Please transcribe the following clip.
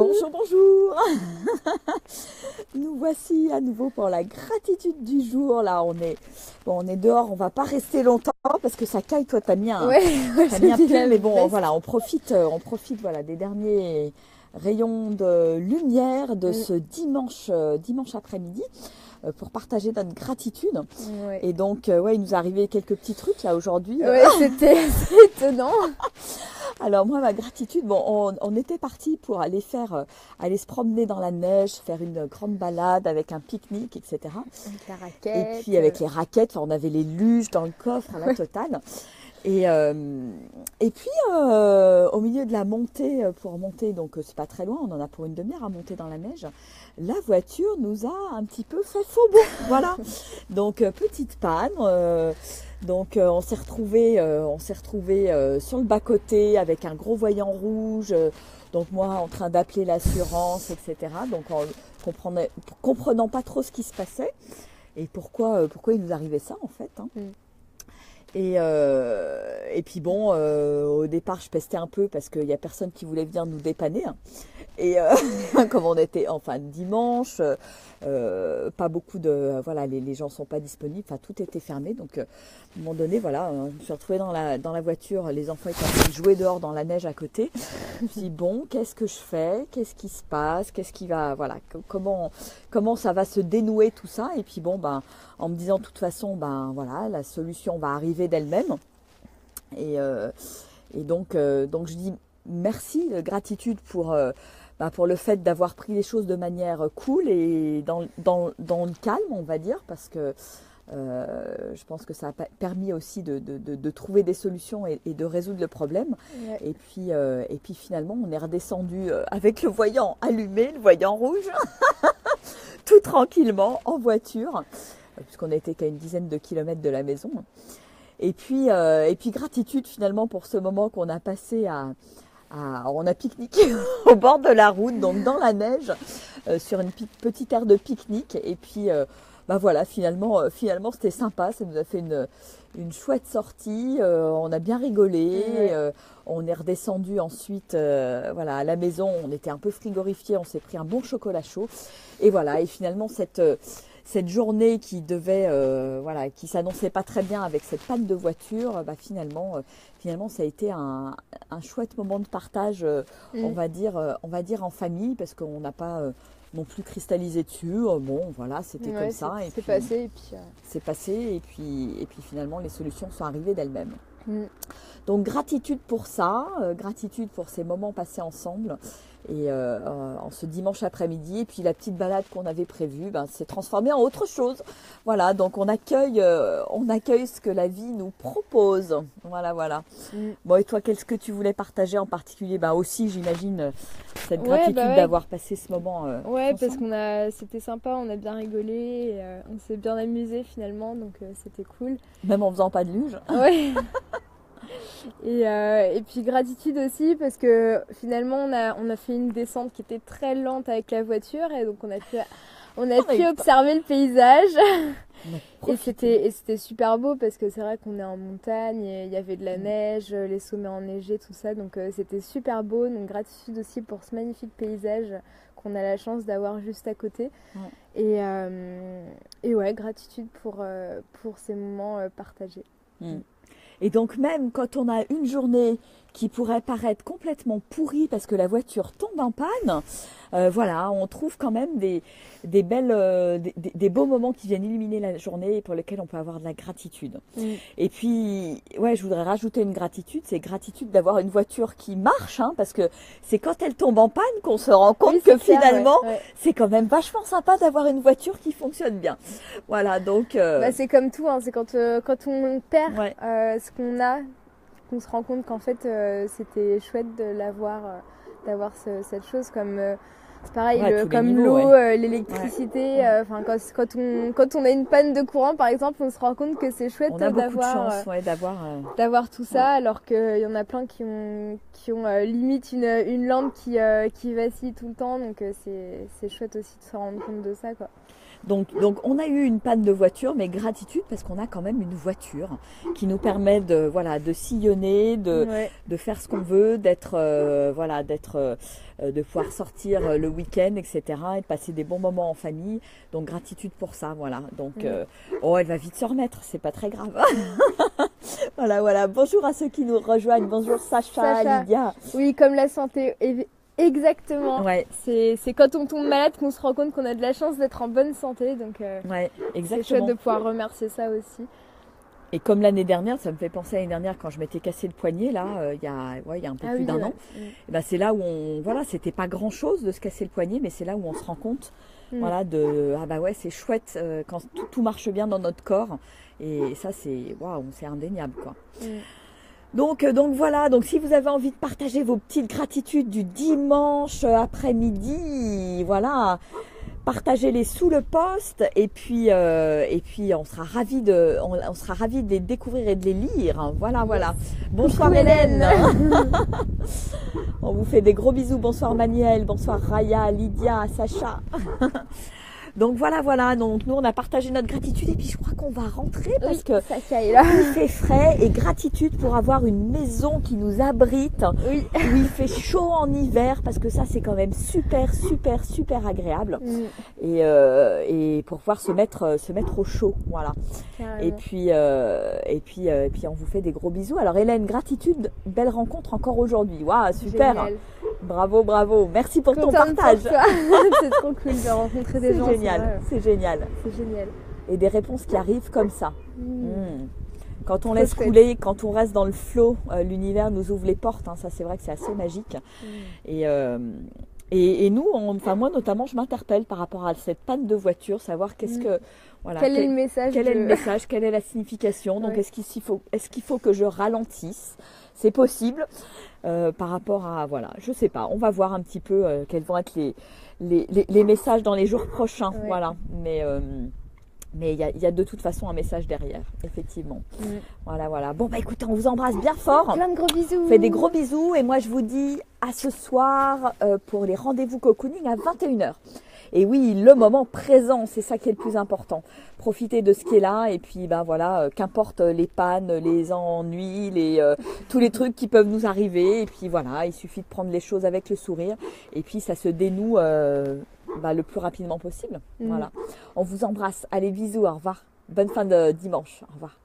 Bonjour, bonjour. Nous voici à nouveau pour la gratitude du jour. Là, on est dehors, on va pas rester longtemps parce que ça caille. Toi, t'as mis un pull, mais bon, voilà, on profite, voilà, des derniers rayons de lumière de ce dimanche après-midi pour partager notre gratitude. Ouais. Et donc, il nous est arrivé quelques petits trucs là aujourd'hui. Ouais, c'était assez étonnant. Alors moi, ma gratitude, on était parti pour aller se promener dans la neige, faire une grande balade avec un pique-nique, etc. Avec la raquette. Et puis avec les raquettes, on avait les luges dans le coffre, la totale. Et puis au milieu de la montée, pour monter, donc c'est pas très loin, on en a pour une demi-heure à monter dans la neige. La voiture nous a un petit peu fait faux bond, voilà. Donc petite panne. Donc on s'est retrouvé sur le bas-côté avec un gros voyant rouge. Donc moi en train d'appeler l'assurance, etc. Donc en comprenant pas trop ce qui se passait et pourquoi il nous arrivait ça en fait. Hein. Et puis bon, au départ je pestais un peu parce qu'il n'y a personne qui voulait venir nous dépanner. Hein. Et comme on était en fin de dimanche, pas beaucoup voilà, les gens sont pas disponibles, enfin tout était fermé. Donc à un moment donné, voilà, je me suis retrouvée dans la voiture, les enfants étaient en train de jouer dehors dans la neige à côté. Je me suis dit bon, qu'est-ce que je fais? Qu'est-ce qui se passe? Qu'est-ce qui va, voilà, comment ça va se dénouer tout ça? Et puis bon, en me disant de toute façon, voilà, la solution va arriver d'elle-même. Et donc je dis merci, gratitude pour le fait d'avoir pris les choses de manière cool et dans le calme, on va dire, parce que je pense que ça a permis aussi de trouver des solutions et de résoudre le problème. Ouais. Et puis finalement, on est redescendu avec le voyant allumé, le voyant rouge, tout tranquillement en voiture, puisqu'on n'était qu'à une dizaine de kilomètres de la maison. Et puis gratitude finalement pour ce moment qu'on a passé on a pique-niqué au bord de la route, donc dans la neige, sur une petite aire de pique-nique. Et puis, voilà, finalement, c'était sympa. Ça nous a fait une chouette sortie. On a bien rigolé. On est redescendu ensuite, voilà, à la maison. On était un peu frigorifiés. On s'est pris un bon chocolat chaud. Et voilà. Et finalement, cette journée qui devait, qui s'annonçait pas très bien avec cette panne de voiture, finalement, ça a été un chouette moment de partage, on va dire en famille, parce qu'on n'a pas non plus cristallisé dessus. Bon, voilà, c'était comme ça. C'est passé. C'est passé, et puis finalement, les solutions sont arrivées d'elles-mêmes. Donc gratitude pour ça, gratitude pour ces moments passés ensemble. Et en ce dimanche après-midi, et puis la petite balade qu'on avait prévue, s'est transformée en autre chose. Voilà, donc on accueille ce que la vie nous propose. Voilà. Bon, et toi, qu'est-ce que tu voulais partager en particulier? Aussi, j'imagine, cette gratitude d'avoir passé ce moment. Parce c'était sympa, on a bien rigolé, et, on s'est bien amusé finalement, donc c'était cool. Même en faisant pas de luge. Ouais. Et puis gratitude aussi parce que finalement on a fait une descente qui était très lente avec la voiture et donc on a pu observer le paysage et c'était super beau parce que c'est vrai qu'on est en montagne et il y avait de la neige, les sommets enneigés, tout ça, donc c'était super beau. Donc gratitude aussi pour ce magnifique paysage qu'on a la chance d'avoir juste à côté. Et gratitude pour ces moments partagés. Et donc même quand on a une journée qui pourrait paraître complètement pourrie parce que la voiture tombe en panne, on trouve quand même des beaux moments qui viennent illuminer la journée et pour lesquels on peut avoir de la gratitude. Et puis, je voudrais rajouter une gratitude, c'est gratitude d'avoir une voiture qui marche, hein, parce que c'est quand elle tombe en panne qu'on se rend compte que finalement, c'est quand même vachement sympa d'avoir une voiture qui fonctionne bien. Voilà, donc... c'est comme tout, hein, c'est quand on perd ce qu'on a, qu'on se rend compte qu'en fait c'était chouette de l'avoir, d'avoir cette chose comme C'est pareil, Ouais, tous les comme niveaux, l'eau, ouais. l'électricité. Enfin, quand on a une panne de courant, par exemple, on se rend compte que c'est chouette On a beaucoup de d'avoir chance, ouais, d'avoir. d'avoir tout ça, alors qu'il y en a plein qui ont limite une lampe qui vacille tout le temps. Donc c'est chouette aussi de se rendre compte de ça, quoi. Donc, on a eu une panne de voiture, mais gratitude parce qu'on a quand même une voiture qui nous permet de, voilà, de sillonner, Ouais. de faire ce qu'on veut, de pouvoir sortir le week-end, etc. et de passer des bons moments en famille. Donc, gratitude pour ça, voilà. Donc, elle va vite se remettre, c'est pas très grave. Voilà. Bonjour à ceux qui nous rejoignent. Bonjour Sacha. Lydia. Oui, comme la santé. Exactement. Ouais. C'est quand on tombe malade qu'on se rend compte qu'on a de la chance d'être en bonne santé. Donc, Ouais, c'est exactement. chouette de pouvoir remercier ça aussi. Et comme l'année dernière, ça me fait penser à l'année dernière quand je m'étais cassé le poignet, là, il y a un peu plus d'un an. Et ben, c'est là où c'était pas grand chose de se casser le poignet, mais c'est là où on se rend compte, voilà, c'est chouette quand tout marche bien dans notre corps. Et ça, c'est indéniable, quoi. Donc voilà, donc si vous avez envie de partager vos petites gratitudes du dimanche après-midi, voilà, partagez-les sous le post et puis on sera ravis de les découvrir et de les lire. Voilà. Bonsoir Hélène. On vous fait des gros bisous. Bonsoir Manuel, bonsoir Raya, Lydia, Sacha. Donc voilà, donc nous on a partagé notre gratitude et puis je crois qu'on va rentrer parce que il fait frais et gratitude pour avoir une maison qui nous abrite, où il fait chaud en hiver parce que ça c'est quand même super agréable et pour pouvoir se mettre au chaud, voilà. Et puis on vous fait des gros bisous. Alors Hélène, gratitude, belle rencontre encore aujourd'hui. Waouh, super. Génial. Bravo. Merci pour ton partage. C'est trop cool de rencontrer des gens. C'est génial. Et des réponses qui arrivent comme ça. Quand on laisse couler, quand on reste dans le flow, l'univers nous ouvre les portes. Ça, c'est vrai que c'est assez magique. Et nous, moi notamment, je m'interpelle par rapport à cette panne de voiture, savoir quel est le message, quelle est la signification. Donc, est-ce qu'il faut que je ralentisse? C'est possible. Par rapport à, je sais pas, on va voir un petit peu quels vont être les messages dans les jours prochains, voilà, mais il y a de toute façon un message derrière, effectivement. Voilà. Bon, écoutez, on vous embrasse bien fort. Plein de gros bisous. Faites des gros bisous et moi je vous dis à ce soir pour les rendez-vous cocooning à 21h. Et oui, le moment présent, c'est ça qui est le plus important. Profitez de ce qui est là et puis qu'importe les pannes, les ennuis, tous les trucs qui peuvent nous arriver. Et puis voilà, il suffit de prendre les choses avec le sourire et puis ça se dénoue le plus rapidement possible. Voilà. On vous embrasse. Allez, bisous, au revoir. Bonne fin de dimanche. Au revoir.